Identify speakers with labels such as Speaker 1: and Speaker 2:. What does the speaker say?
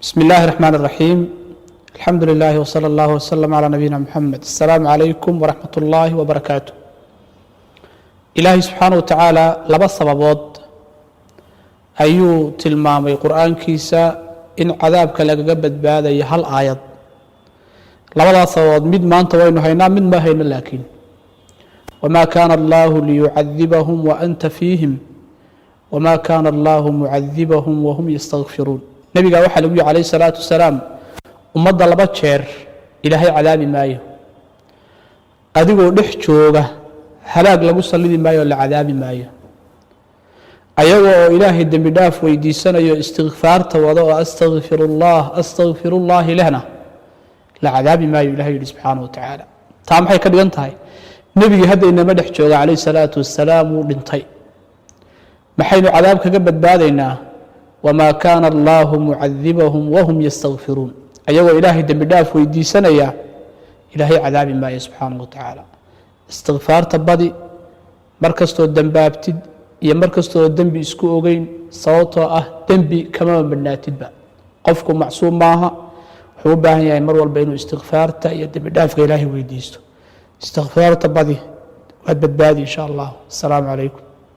Speaker 1: بسم الله الرحمن الرحيم الحمد لله وصلى الله وسلم على نبينا محمد السلام عليكم ورحمة الله وبركاته إلهي سبحانه وتعالى لبا سببود أيو تلمامي قرآن كيسا إن عذابك لقى بدبادة هل آيات لبا سببود مد ما أنت وين هينا مد ما هينا لكن وما كان الله ليعذبهم وأنت فيهم وما كان الله معذبهم وهم يستغفرون نبينا وحى لقيه عليه الصلاة والسلام ummadda laba jeer ilaahay cadaabi maayo adigoo dhex jooga halaag lagu salidi maayo la cadaabi maayo ayagoo ilaahay dambi dhaaf weydiisanayo istighfaarta wada oo astaghfirullah ilahna la cadaabi maayo ilaahay subhanahu wa ta'ala taa maxay ka dhigan tahay nabiga hadda inama dhex jooga calayhi salaatu wassalaam uu dhintay maxaynu cadaab kaga badbaadaynaa wama kaana allahu mucadhibahum wahum yastaghfiruun ayagoo ilaahay dambi dhaaf weydiisanaya ilaahay cadaabi maayo subxaanahu wa tacaala istighfaarta badi markastoo dambaabtid iyo markastoo dembi isku ogeyn sababtoo ah dembi kama badnaatidba qofku macsuum maaha wuxuu u baahan yahay mar walba inuu istighfaarta iyo dembi dhaafka ilaahay weydiisto istighfaarta badi waad badbaadi insha allah assalaamu calaykum